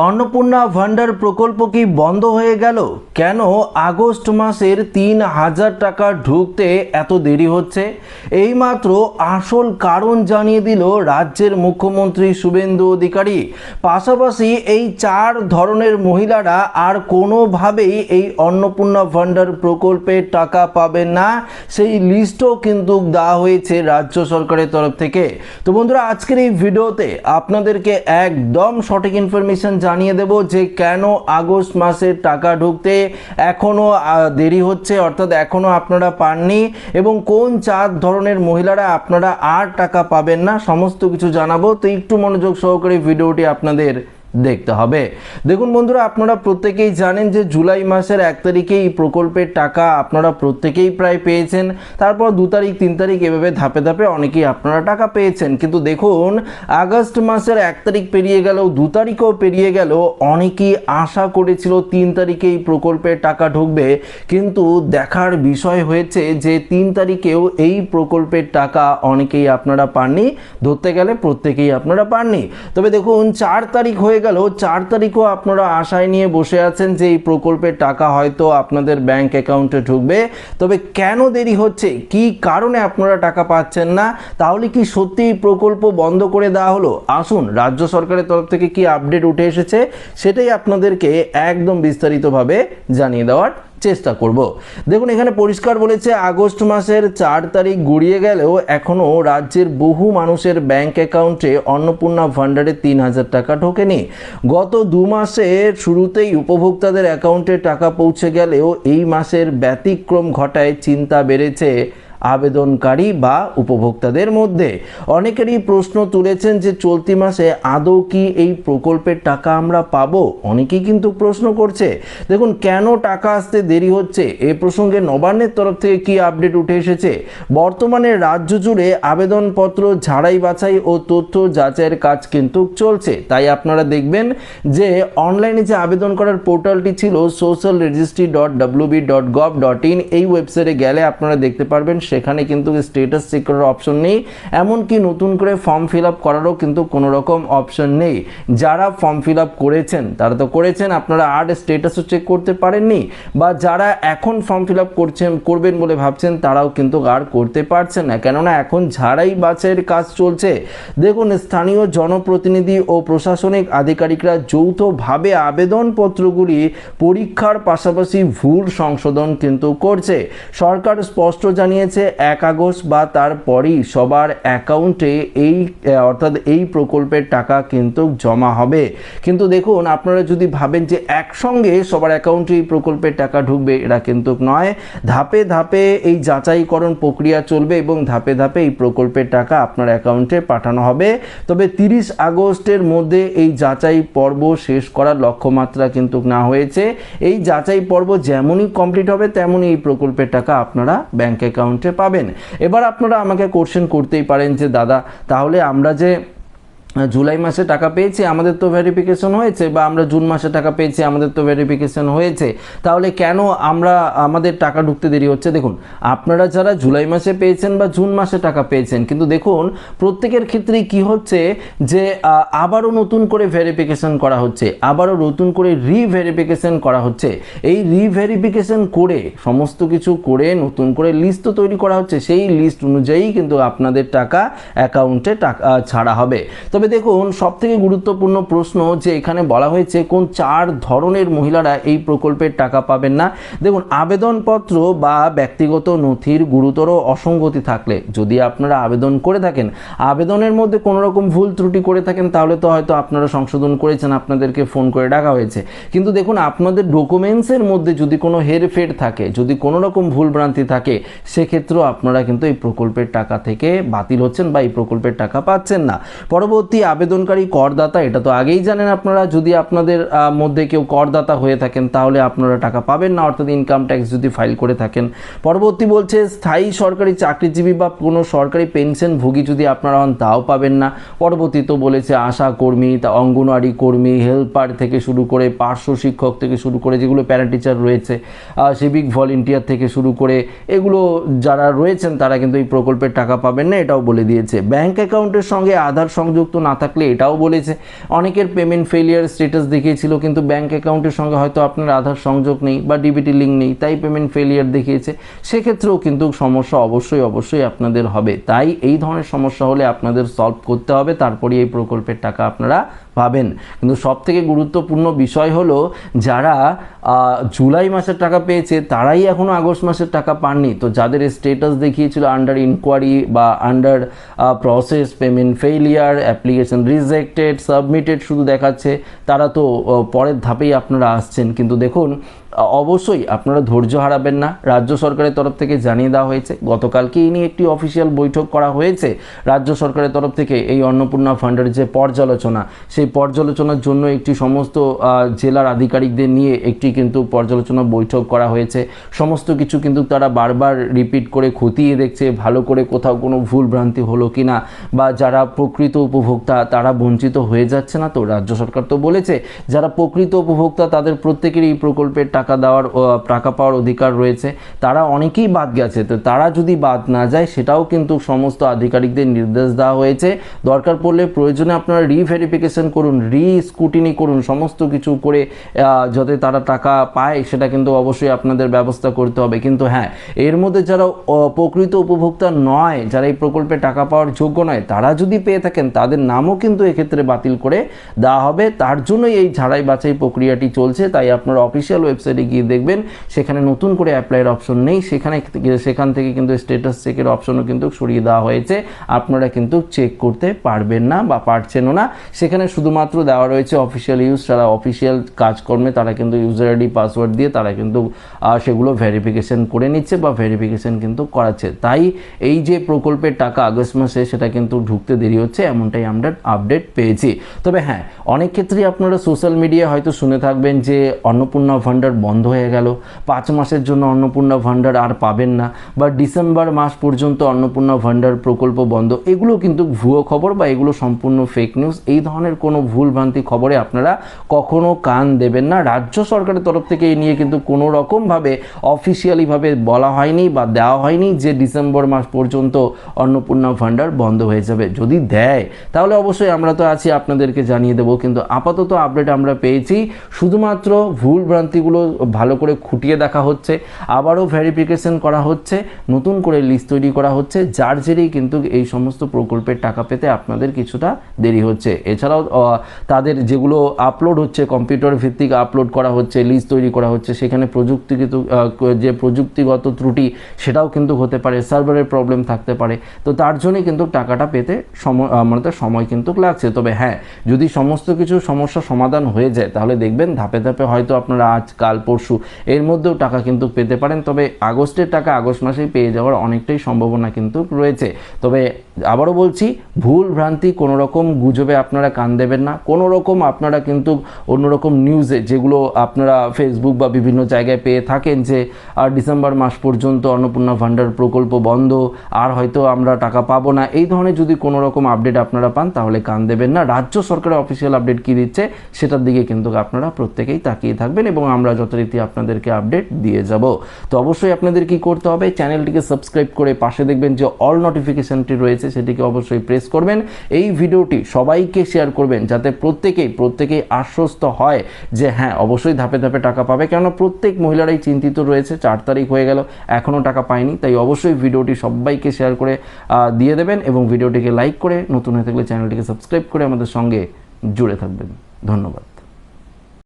अन्नपूर्णा भांडार प्रकल्प की बंद হয়ে গেল কেন? আগস্ট মাসের ৩,০০০ টাকা ঢুকতে এত দেরি হচ্ছে। এইমাত্র আসল কারণ জানিয়ে দিল রাজ্যের মুখ্যমন্ত্রী শুভেন্দু অধিকারী। পাশাপাশি এই ৪ ধরনের মহিলারা আর কোনোভাবেই এই অন্নপূর্ণা ভান্ডার প্রকল্পে টাকা পাবেন না, সেই লিস্টও কিন্তু দেওয়া হয়েছে রাজ্য সরকারের তরফ থেকে। তো বন্ধুরা, আজকের এই ভিডিওতে আপনাদেরকে একদম সঠিক ইনফরমেশন জানিয়ে দেব যে কেন আগস্ট মাসের টাকা ঢুকতে এখনো দেরি হচ্ছে, অর্থাৎ এখনো আপনারা পাননি, এবং কোন ৪ ধরনের মহিলারা আপনারা আর টাকা পাবেন না, সমস্ত কিছু জানাবো। তো একটু মনোযোগ সহকারে ভিডিওটি আপনাদের দেখতে হবে। দেখুন বন্ধুরা, আপনারা প্রত্যেকেই জানেন যে জুলাই মাসের ১ তারিখে এই প্রকল্পের টাকা আপনারা প্রত্যেকেই প্রায় পেয়েছেন। তারপর ২ তারিখ ৩ তারিখ এভাবে ধাপে ধাপে অনেকেই আপনারা টাকা পেয়েছেন। কিন্তু দেখুন, আগস্ট মাসের ১ তারিখ পেরিয়ে গেল, ২ তারিখও পেরিয়ে গেল, অনেকেই আশা করেছিল ৩ তারিখে এই প্রকল্পের টাকা ঢুকবে। কিন্তু দেখার বিষয় হয়েছে যে ৩ তারিখেও এই প্রকল্পের টাকা অনেকেই আপনারা পাননি, ধরতে গেলে প্রত্যেকেই আপনারা পাননি। তবে দেখুন, ৪ তারিখ হয়ে গেল, ৪ তারিখও আপনারা আশায় নিয়ে বসে আছেন যে এই প্রকল্পের টাকা হয়তো আপনাদের ব্যাংক অ্যাকাউন্টে ঢুকবে। তবে কেন দেরি হচ্ছে, কি কারণে আপনারা টাকা পাচ্ছেন না, তাহলে কি সত্যি এই প্রকল্প বন্ধ করে দেওয়া হলো? আসুন, রাজ্য সরকারের তরফ থেকে কি আপডেট উঠে এসেছে সেটাই আপনাদেরকে একদম বিস্তারিতভাবে জানিয়ে দেওয়ার চেষ্টা করব। দেখুন, এখানে পরিষ্কার বলেছে আগস্ট মাসের ৪ তারিখ গড়িয়ে গেলেও এখনও রাজ্যের বহু মানুষের ব্যাংক অ্যাকাউন্টে অন্নপূর্ণা ভান্ডারে ৩,০০০ টাকা ঢোকেনি। গত ২ মাসের শুরুতেই উপভোক্তাদের অ্যাকাউন্টে টাকা পৌঁছে গেলেও এই মাসের ব্যতিক্রম ঘটায় চিন্তা বেড়েছে আবেদনকারী বা উপভোক্তাদের মধ্যে। অনেকেরই প্রশ্ন তুলেছেন যে চলতি মাসে আদৌ কি এই প্রকল্পের টাকা আমরা পাবো? অনেকেই কিন্তু প্রশ্ন করছে। দেখুন, কেন টাকা আসতে দেরি হচ্ছে এ প্রসঙ্গে নবান্নের তরফ থেকে কি আপডেট উঠে এসেছে। বর্তমানে রাজ্য জুড়ে আবেদনপত্র ঝাড়াই বাছাই ও তথ্য যাচাইয়ের কাজ কিন্তু চলছে। তাই আপনারা দেখবেন যে অনলাইনে যে আবেদন করার পোর্টালটি ছিল socialregistry.wb.gov.in, এই ওয়েবসাইটে গেলে আপনারা দেখতে পারবেন সেখানে কিন্তু স্ট্যাটাস চেক করার অপশন নেই, এমনকি নতুন করে ফর্ম ফিল আপ করারও কিন্তু কোনো রকম অপশন নেই। যারা ফর্ম ফিল আপ করেছেন তারা তো করেছেন, আপনারা আর স্ট্যাটাসও চেক করতে পারেননি, বা যারা এখন ফর্ম ফিল আপ করবেন বলে ভাবছেন তারাও কিন্তু আর করতে পারছেন না, কেননা এখন ঝাড়াই বাছাইয়ের কাজ চলছে। দেখুন, স্থানীয় জনপ্রতিনিধি ও প্রশাসনিক আধিকারিকরা যৌথভাবে আবেদনপত্রগুলি পরীক্ষার পাশাপাশি ভুল সংশোধন কিন্তু করছে। সরকার স্পষ্ট জানিয়েছে ১ আগস্ট বা তারপরই সবার অ্যাকাউন্টে অর্থাৎ এই প্রকল্পের টাকা কিন্তু জমা হবে। কিন্তু দেখুন, আপনারা যদি ভাবেন যে একসঙ্গে সবার অ্যাকাউন্টে এই প্রকল্পের টাকা ঢুকবে, এটা কিন্তু নয়। ধাপে ধাপে এই যাচাইকরণ প্রক্রিয়া চলবে এবং ধাপে ধাপে এই প্রকল্পের টাকা আপনার অ্যাকাউন্টে পাঠানো হবে। তবে ৩০ আগস্টের মধ্যে এই যাচাই পর্ব শেষ করার লক্ষ্যমাত্রা কিন্তু না হয়েছে। এই যাচাই পর্ব যেমনই কমপ্লিট হবে তেমনই এই প্রকল্পের টাকা আপনারা ব্যাংক অ্যাকাউন্টে পাবেন। এবার আপনারা আমাকে কোশ্চেন করতেই পারেন যে দাদা, তাহলে আমরা যে জুলাই মাসে টাকা পেয়েছি আমাদের তো ভেরিফিকেশন হয়েছে, বা আমরা জুন মাসে টাকা পেয়েছি আমাদের তো ভেরিফিকেশন হয়েছে, তাহলে কেন আমাদের টাকা ঢুকতে দেরি হচ্ছে? দেখুন, আপনারা যারা জুলাই মাসে পেয়েছেন বা জুন মাসে টাকা পেয়েছেন, কিন্তু দেখুন প্রত্যেকের ক্ষেত্রেই কি হচ্ছে যে আবারও নতুন করে ভেরিফিকেশন করা হচ্ছে, আবারও নতুন করে রিভেরিফিকেশন করা হচ্ছে। এই রিভেরিফিকেশন করে সমস্ত কিছু করে নতুন করে লিস্ট তো তৈরি করা হচ্ছে, সেই লিস্ট অনুযায়ী কিন্তু আপনাদের টাকা অ্যাকাউন্টে টাকা ছাড়া হবে। তবে দেখুন, সবথেকে গুরুত্বপূর্ণ প্রশ্ন যে এখানে বলা হয়েছে কোন ৪ ধরনের মহিলারা এই প্রকল্পের টাকা পাবেন না। দেখুন, আবেদনপত্র বা ব্যক্তিগত নথির গুরুতর অসঙ্গতি থাকলে, যদি আপনারা আবেদন করে থাকেন, আবেদনের মধ্যে কোনো রকম ভুল ত্রুটি করে থাকেন, তাহলে তো হয়তো আপনারা সংশোধন করেছেন, আপনাদেরকে ফোন করে ডাকা হয়েছে। কিন্তু দেখুন, আপনাদের ডকুমেন্টসের মধ্যে যদি কোনো হেরফের থাকে, যদি কোনো রকম ভুলভ্রান্তি থাকে, সেক্ষেত্রেও আপনারা কিন্তু এই প্রকল্পের টাকা থেকে বাতিল হচ্ছেন বা এই প্রকল্পের টাকা পাচ্ছেন না। পরবর্তী আবেদনকারী করদাতা, এটা তো আগেই জানেন আপনারা, যদি আপনাদের মধ্যে কেউ করদাতা হয়ে থাকেন তাহলে আপনারা টাকা পাবেন না, অর্থাৎ ইনকাম ট্যাক্স যদি ফাইল করে থাকেন। পরবর্তী বলছে স্থায়ী সরকারি চাকরিজীবী বা কোনো সরকারি পেনশনভোগী যদি আপনারা হন তাও পাবেন না। পরবর্তী তো বলেছে আশা কর্মী, অঙ্গনওয়াড়ি কর্মী, হেল্পার থেকে শুরু করে পার্শ্ব শিক্ষক থেকে শুরু করে যেগুলো প্যারা টিচার রয়েছে, সিভিক ভলেন্টিয়ার থেকে শুরু করে এগুলো যারা রয়েছেন তারা কিন্তু এই প্রকল্পের টাকা পাবেন না, এটাও বলে দিয়েছে। ব্যাংক অ্যাকাউন্টের সঙ্গে আধার সংযুক্ত না থাকলে এটাও বলেছে। অনেকের পেমেন্ট ফেলিয়ার স্ট্যাটাস দেখিয়েছিল, কিন্তু ব্যাঙ্ক অ্যাকাউন্টের সঙ্গে হয়তো আপনার আধার সংযোগ নেই বা ডিবিটি লিঙ্ক নেই, তাই পেমেন্ট ফেলিয়ার দেখিয়েছে। সেক্ষেত্রেও কিন্তু সমস্যা অবশ্যই আপনাদের হবে। তাই এই ধরনের সমস্যা হলে আপনাদের সলভ করতে হবে, তারপরে এই প্রকল্পের টাকা আপনারা পাবেন। কিন্তু সবথেকে গুরুত্বপূর্ণ বিষয় হলো যারা জুলাই মাসের টাকা পেয়েছে তারাই এখনও আগস্ট মাসের টাকা পাননি। তো যাদের স্ট্যাটাস দেখিয়েছিল আন্ডার ইনকোয়ারি বা under process, payment failure, application rejected, submitted শুধু দেখাচ্ছে, তারা তো পরের ধাপেই আপনারা আসছেন। কিন্তু দেখুন, অবশ্যই আপনারা ধৈর্য হারাবেন না। রাজ্য সরকারের তরফ থেকে জানিয়ে দেওয়া হয়েছে, গতকালকে এই নিয়ে একটি অফিসিয়াল বৈঠক করা হয়েছে রাজ্য সরকারের তরফ থেকে। এই অন্নপূর্ণা ফান্ডের যে পর্যালোচনা, সেই পর্যালোচনার জন্য একটি সমস্ত জেলার আধিকারিকদের নিয়ে একটি কিন্তু পর্যালোচনা বৈঠক করা হয়েছে। সমস্ত কিছু কিন্তু তারা বারবার রিপিট করে খতিয়ে দেখছে, ভালো করে কোথাও কোনো ভুল ভ্রান্তি হলো কি না, বা যারা প্রকৃত উপভোক্তা তারা বঞ্চিত হয়ে যাচ্ছে না। তো রাজ্য সরকার তো বলেছে যারা প্রকৃত উপভোক্তা তাদের প্রত্যেকেরই এই প্রকল্পের টাকা পাওয়ার অধিকার রয়েছে। তারা অনেকেই বাদ গেছে, তো তারা যদি বাদ না যায় সেটাও কিন্তু সমস্ত আধিকারিকদের নির্দেশ দেওয়া হয়েছে। দরকার পড়লে প্রয়োজনে আপনারা রিভেরিফিকেশন করুন, স্কুটিনি করুন, সমস্ত কিছু করে যাতে তারা টাকা পায় সেটা কিন্তু অবশ্যই আপনাদের ব্যবস্থা করতে হবে। কিন্তু হ্যাঁ, এর মধ্যে যারা প্রকৃত উপভোক্তা নয়, যারা এই প্রকল্পে টাকা পাওয়ার যোগ্য নয়, তারা যদি পেয়ে থাকেন তাদের নামও কিন্তু এক্ষেত্রে বাতিল করে দেওয়া হবে। তার জন্যই এই ঝাড়াই বাছাই প্রক্রিয়াটি চলছে। তাই আপনারা অফিসিয়াল ওয়েবসাইটে গিয়ে দেখবেন সেখানে নতুন করে অ্যাপ্লাইয়ের অপশন নেই, সেখান থেকে কিন্তু স্ট্যাটাস চেকের অপশনও কিন্তু সরিয়ে দেওয়া হয়েছে। আপনারা কিন্তু চেক করতে পারবেন না বা পারছেনও না। সেখানে শুধুমাত্র দেওয়া রয়েছে অফিসিয়াল ইউজ, যারা অফিসিয়াল কাজকর্মে তারা কিন্তু ইউজার আইডি পাসওয়ার্ড দিয়ে তারা কিন্তু সেগুলো ভেরিফিকেশন করে নিচ্ছে বা ভেরিফিকেশন কিন্তু করাচ্ছে। তাই এই যে প্রকল্পের টাকা আগস্ট মাসে সেটা কিন্তু ঢুকতে দেরি হচ্ছে, এমনটাই আমরা আপডেট পেয়েছি। তবে হ্যাঁ, অনেক ক্ষেত্রেই আপনারা সোশ্যাল মিডিয়ায় হয়তো শুনে থাকবেন যে অন্নপূর্ণা ভান্ডার বন্ধ হয়ে গেল, 5 মাসের জন্য অন্নপূর্ণা ভান্ডার আর পাবেন না, বা ডিসেম্বর মাস পর্যন্ত অন্নপূর্ণা ভান্ডার প্রকল্প বন্ধ। এগুলো কিন্তু ভুয়ো খবর বা এগুলো সম্পূর্ণ ফেক নিউজ। এই ধরনের কোনো ভুলভ্রান্তি খবরে আপনারা কখনো কান দেবেন না। রাজ্য সরকারের তরফ থেকে এই নিয়ে কিন্তু কোনো রকমভাবে অফিসিয়ালিভাবে বলা হয়নি বা দেওয়া হয়নি যে ডিসেম্বর মাস পর্যন্ত অন্নপূর্ণা ভান্ডার বন্ধ হয়ে যাবে। যদি দেয় তাহলে অবশ্যই আমরা তো আছি, আপনাদেরকে জানিয়ে দেবো। কিন্তু আপাতত আপডেট আমরা পেয়েছি, শুধুমাত্র ভুল ভ্রান্তিগুলো ভালো করে খুঁটিয়ে দেখা হচ্ছে, আবারও ভেরিফিকেশন করা হচ্ছে, নতুন করে লিস্ট তৈরি করা হচ্ছে, যার জেরেই কিন্তু এই সমস্ত প্রকল্পের টাকা পেতে আপনাদের কিছুটা দেরি হচ্ছে। এছাড়াও তাদের যেগুলো আপলোড হচ্ছে, কম্পিউটার ভিত্তিক আপলোড করা হচ্ছে, লিস্ট তৈরি করা হচ্ছে, সেখানে প্রযুক্তিগত ত্রুটি সেটাও কিন্তু হতে পারে, সার্ভারের প্রবলেম থাকতে পারে। তো তার জন্যই কিন্তু টাকাটা পেতে সময় কিন্তু লাগছে। তবে হ্যাঁ, যদি সমস্ত কিছু সমস্যা সমাধান হয়ে যায় তাহলে দেখবেন ধাপে ধাপে হয়তো আপনারা আজ কাল পরশু এর মধ্যেও টাকা কিন্তু পেতে পারেন। তবে আগস্টের টাকা আগস্ট মাসেই পেয়ে যাওয়ার অনেকটাই সম্ভাবনা কিন্তু রয়েছে। তবে আবারও বলছি, ভুল ভ্রান্তি কোনো রকম গুজবে আপনারা কান দেবেন না। কোনো রকম আপনারা কিন্তু অন্যরকম নিউজে যেগুলো আপনারা ফেসবুক বা বিভিন্ন জায়গায় পেয়ে থাকেন যে ডিসেম্বর মাস পর্যন্ত অন্নপূর্ণা ভান্ডার প্রকল্প বন্ধ, আর হয়তো আমরা টাকা পাবো না, এই ধরনের যদি কোনো রকম আপডেট আপনারা পান তাহলে কান দেবেন না। রাজ্য সরকারের অফিসিয়াল আপডেট কী দিচ্ছে সেটার দিকে কিন্তু আপনারা প্রত্যেকেই তাকিয়ে থাকবেন এবং আমরা যথারীতি আপনাদেরকে আপডেট দিয়ে যাব। তো অবশ্যই আপনাদের কি করতে হবে, চ্যানেলটিকে সাবস্ক্রাইব করে পাশে দেখবেন যে অল নোটিফিকেশনটি রয়েছে সেটিকে অবশ্যই প্রেস করবেন। এই ভিডিওটি সবাইকে শেয়ার করবেন যাতে প্রত্যেকেই আশ্বস্ত হয় যে হ্যাঁ, অবশ্যই ধাপে ধাপে টাকা পাবে। কেননা প্রত্যেক মহিলারাই চিন্তিত রয়েছে, 4 তারিখ হয়ে গেল এখনও টাকা পায়নি। তাই অবশ্যই ভিডিওটি সবাইকে শেয়ার করে দিয়ে দেবেন এবং ভিডিওটিকে লাইক করে, নতুন হয়ে থাকলে চ্যানেলটিকে সাবস্ক্রাইব করে আমাদের সঙ্গে জুড়ে থাকবেন। ধন্যবাদ।